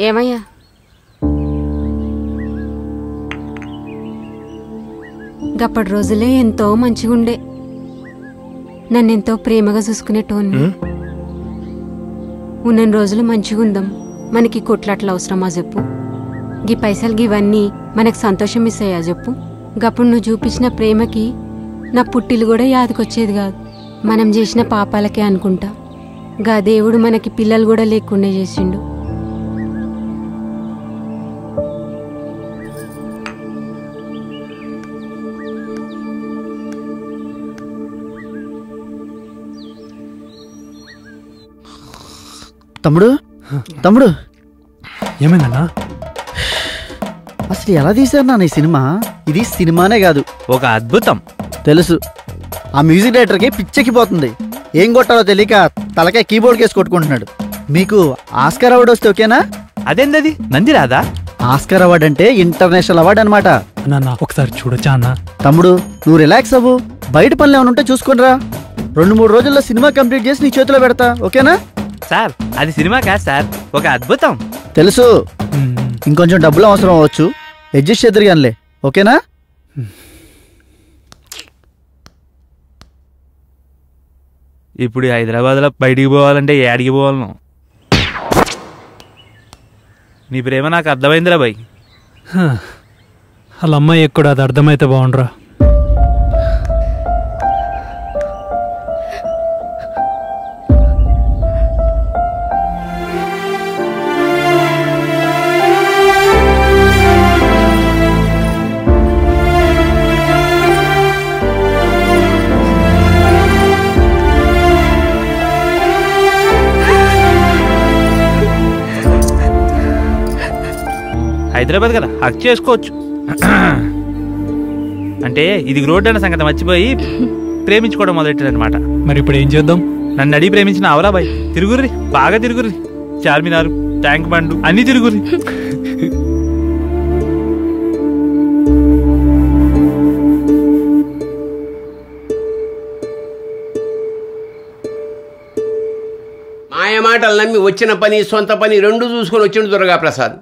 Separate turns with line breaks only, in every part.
ఏమయ్యా? గప్పటి రోజులే ఎంతో మంచిగుండే, నన్నెంతో ప్రేమగా చూసుకునేటోన్ని. ఉన్న రోజులు మంచిగుందాం, మనకి కొట్లాట్ల అవసరమా చెప్పు? గీ పైసలు గివన్నీ మనకు సంతోషం ఇస్తాయా చెప్పు? గప్పుడు నువ్వు చూపించిన ప్రేమకి నా పుట్టిలు కూడా యాదకొచ్చేది కాదు. మనం చేసిన పాపాలకే అనుకుంటా గా దేవుడు మనకి పిల్లలు కూడా లేకుండా చేసిండు.
తమ్ముడు తమ్ముడు
ఏమైందన్నా?
అసలు ఎలా తీశారు నాన్న ఈ సినిమా? ఇది సినిమానే కాదు,
ఒక అద్భుతం.
తెలుసు. ఆ మ్యూజిక్ డైరెక్టర్కి పిచ్చెక్కిపోతుంది. ఏం కొట్టాలో తెలియక తలకాయ కీబోర్డ్ కేసు కొట్టుకుంటున్నాడు. మీకు ఆస్కార్ అవార్డు వస్తే ఓకేనా?
అదేందది? నంది రాదా?
ఆస్కార్ అవార్డు అంటే ఇంటర్నేషనల్ అవార్డు అనమాట.
అన్న ఒకసారి చూడొచ్చా అన్న?
తమ్ముడు నువ్వు రిలాక్స్ అవ్వు, బయట పనులు ఏమైనా ఉంటే చూసుకునిరా. 2-3 రోజుల్లో సినిమా కంప్లీట్ చేసి నీ చేతిలో పెడతా, ఓకేనా?
సార్ అది సినిమా కాదు సార్, ఒక అద్భుతం.
తెలుసు. ఇంకొంచెం డబ్బులు అవసరం అవ్వచ్చు, అడ్జస్ట్ చేద్దరు కానిలే, ఓకేనా?
ఇప్పుడు హైదరాబాద్లో బయటికి పోవాలంటే ఏడికి పోవాలను? నీ ప్రేమ నాకు అర్థమైందిరా బాయ్.
వాళ్ళ అమ్మాయి ఎక్కడ అది అర్థమైతే బాగుండ్రా.
హైదరాబాద్ కదా, హక్ చేసుకోవచ్చు. అంటే ఇది రోడ్డు అన్న సంగతి మర్చిపోయి ప్రేమించుకోవడం మొదలెట్టారనమాట.
మరి ఇప్పుడు ఏం చేద్దాం?
నన్ను అడిగి ప్రేమించిన అవరా బాయ్. తిరుగుర్రి, బాగా తిరుగుర్రి. చార్మినారు, ట్యాంక్ బండు అన్నీ తిరుగుర్రి.
మాయ మాటలు నమ్మి వచ్చిన పని సొంత పని రెండు చూసుకొని వచ్చిండు దుర్గా ప్రసాద్.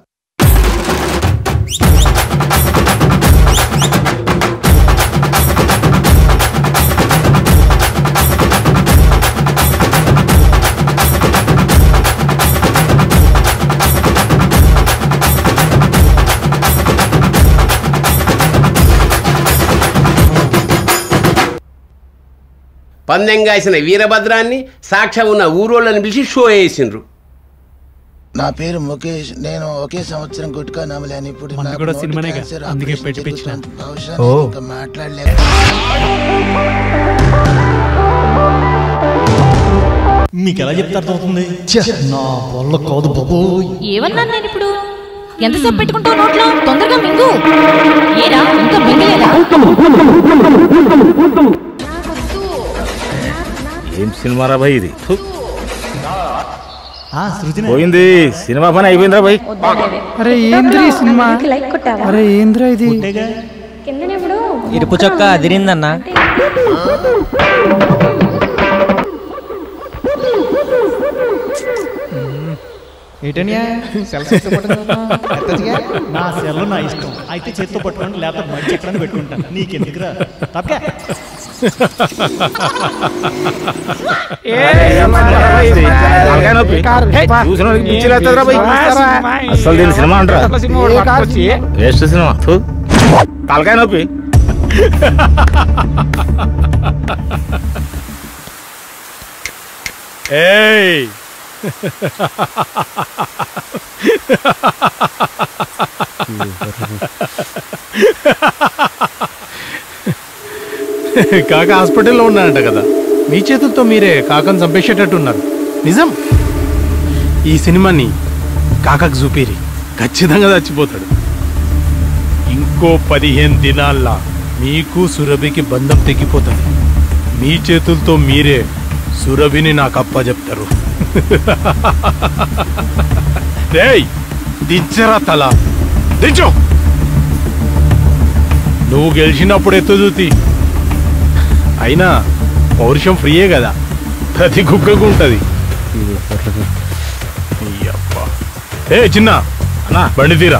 పందెం కాసిన వీరభద్రాన్ని సాక్ష్యం ఉన్న ఊరోళ్ళని పిలిచి షో వేసిండ్రు.
నా పేరు ముఖేష్, నేను ఒకే సంవత్సరం గుట్కా నమ్మలేను. ఇప్పుడు మాట్లాడలేదు.
మీకు ఎలా చెప్తే అర్థమవుతుంది? నా వల్ల కాదు బాబు.
ఏమన్నాను నేను ఇప్పుడు? ఎంతసేపు పెట్టుకుంటావు నోట్లో? తొందరగా మింగు. ఏరా ఇంకా మింగలేదా?
ఏం సినిమారా భయ్ ఇది? పోయింది సినిమా పని అయిపోయిందిరా భయ్.
అరే ఏంద్రా ఈ సినిమా? అరే ఏంద్రా ఇది?
ఇరుపు చొక్క అదిరిందన్నా.
నా సెల్ నా ఇష్టం, అయితే చేత్తో పట్టుకోండి, లేకపోతే మంచి ఎక్కడని పెట్టుకుంటాను. నీకెందుకురా తప్పగా?
అసలు దీని సినిమా అంటారా? వేస్ట్ సినిమా, తలకాయ నొప్పి.
ఏయ్
కాక హాస్పిటల్లో ఉన్నాడంట కదా, మీ చేతులతో మీరే కాకను చంపేసేటట్టున్నారు. నిజం. ఈ సినిమాని కాకకు చూపిరి, ఖచ్చితంగా చచ్చిపోతాడు. ఇంకో 15 దినాల్లో మీకు సురభికి బంధం తెగిపోతుంది. మీ చేతులతో మీరే సురభిని నాకు అప్పచెప్తారు. రేయ్ దించరా తల, దించు. నువ్వు గెలిచినప్పుడు ఎత్తుదూతి. అయినా పౌరుషం ఫ్రీయే కదా, ప్రతి కుక్కకు ఉంటుంది. ఏ చిన్న
అన్నా
బండి తీరా